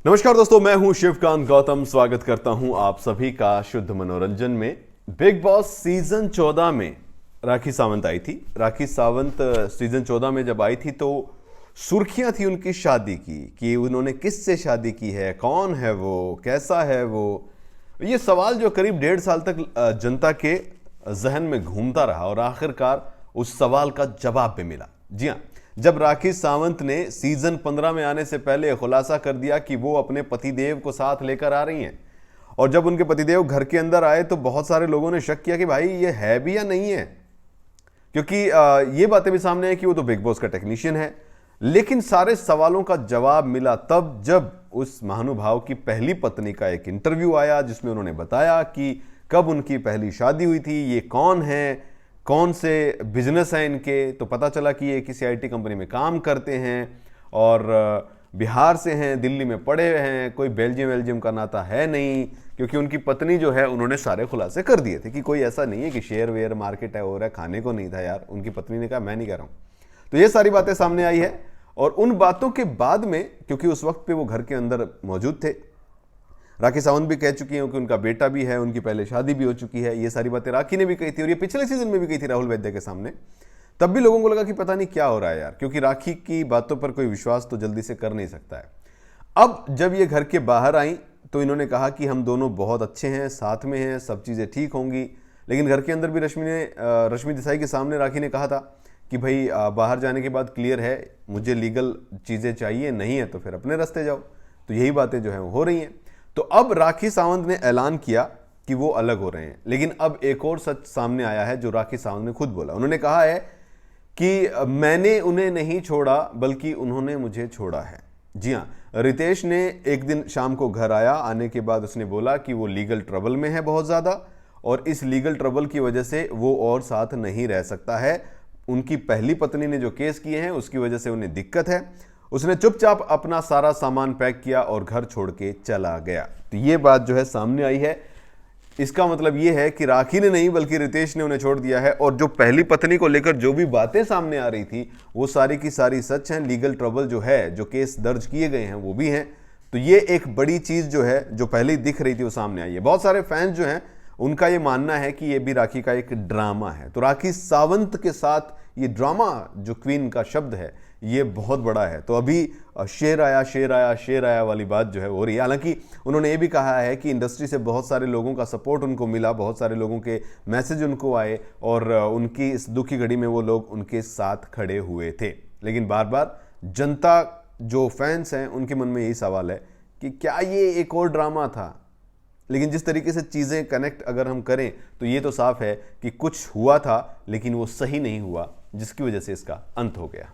नमस्कार दोस्तों, मैं हूं शिवकांत गौतम। स्वागत करता हूं आप सभी का शुद्ध मनोरंजन में। बिग बॉस सीजन 14 में राखी सावंत आई थी। राखी सावंत सीजन 14 में जब आई थी तो सुर्खियां थी उनकी शादी की, कि उन्होंने किससे शादी की है, कौन है वो, कैसा है वो। ये सवाल जो करीब 1.5 साल तक जनता के जहन में घूमता रहा और आखिरकार उस सवाल का जवाब भी मिला। जी हाँ, जब राखी सावंत ने सीजन 15 में आने से पहले खुलासा कर दिया कि वो अपने पतिदेव को साथ लेकर आ रही हैं, और जब उनके पतिदेव घर के अंदर आए तो बहुत सारे लोगों ने शक किया कि भाई ये है भी या नहीं है, क्योंकि ये बातें भी सामने है कि वो तो बिग बॉस का टेक्नीशियन है। लेकिन सारे सवालों का जवाब मिला तब जब उस महानुभाव की पहली पत्नी का एक इंटरव्यू आया, जिसमें उन्होंने बताया कि कब उनकी पहली शादी हुई थी, ये कौन है, कौन से बिजनेस हैं इनके। तो पता चला कि ये किसी आईटी कंपनी में काम करते हैं और बिहार से हैं, दिल्ली में पढ़े हैं, कोई बेल्जियम का नाता है नहीं, क्योंकि उनकी पत्नी जो है उन्होंने सारे खुलासे कर दिए थे कि कोई ऐसा नहीं है कि शेयर वेयर मार्केट है हो रहा है, खाने को नहीं था यार। उनकी पत्नी ने कहा मैं नहीं कह रहा हूँ। तो ये सारी बातें सामने आई है, और उन बातों के बाद में, क्योंकि उस वक्त पे वो घर के अंदर मौजूद थे, राखी सावंत भी कह चुकी हैं कि उनका बेटा भी है, उनकी पहले शादी भी हो चुकी है। ये सारी बातें राखी ने भी कही थी, और ये पिछले सीजन में भी कही थी राहुल वैद्य के सामने। तब भी लोगों को लगा कि पता नहीं क्या हो रहा है यार, क्योंकि राखी की बातों पर कोई विश्वास तो जल्दी से कर नहीं सकता है। अब जब ये घर के बाहर आई तो इन्होंने कहा कि हम दोनों बहुत अच्छे हैं, साथ में हैं, सब चीज़ें ठीक होंगी। लेकिन घर के अंदर भी रश्मि देसाई के सामने राखी ने कहा था कि भाई बाहर जाने के बाद क्लियर है, मुझे लीगल चीज़ें चाहिए, नहीं है तो फिर अपने रास्ते जाओ। तो यही बातें जो है वो हो रही हैं। तो अब राखी सावंत ने ऐलान किया कि वो अलग हो रहे हैं। लेकिन अब एक और सच सामने आया है जो राखी सावंत ने खुद बोला। उन्होंने कहा है कि मैंने उन्हें नहीं छोड़ा बल्कि उन्होंने मुझे छोड़ा है। जी हाँ, रितेश ने एक दिन शाम को घर आया, आने के बाद उसने बोला कि वो लीगल ट्रबल में है बहुत ज़्यादा, और इस लीगल ट्रबल की वजह से वो और साथ नहीं रह सकता है। उनकी पहली पत्नी ने जो केस किए हैं उसकी वजह से उन्हें दिक्कत है। उसने चुपचाप अपना सारा सामान पैक किया और घर छोड़ के चला गया। तो ये बात जो है सामने आई है। इसका मतलब ये है कि राखी ने नहीं बल्कि रितेश ने उन्हें छोड़ दिया है, और जो पहली पत्नी को लेकर जो भी बातें सामने आ रही थी वो सारी की सारी सच हैं। लीगल ट्रबल जो है, जो केस दर्ज किए गए हैं वो भी हैं। तो ये एक बड़ी चीज़ जो है, जो पहले दिख रही थी वो सामने आई है। बहुत सारे फैंस जो हैं उनका ये मानना है कि ये भी राखी का एक ड्रामा है। तो राखी सावंत के साथ ये ड्रामा, जो क्वीन का शब्द है, ये बहुत बड़ा है। तो अभी शेर आया शेर आया शेर आया वाली बात जो है हो रही है। हालांकि उन्होंने ये भी कहा है कि इंडस्ट्री से बहुत सारे लोगों का सपोर्ट उनको मिला, बहुत सारे लोगों के मैसेज उनको आए, और उनकी इस दुखी घड़ी में वो लोग उनके साथ खड़े हुए थे। लेकिन बार बार जनता, जो फैंस हैं, उनके मन में यही सवाल है कि क्या ये एक और ड्रामा था। लेकिन जिस तरीके से चीज़ें कनेक्ट अगर हम करें तो ये तो साफ है कि कुछ हुआ था, लेकिन वो सही नहीं हुआ, जिसकी वजह से इसका अंत हो गया।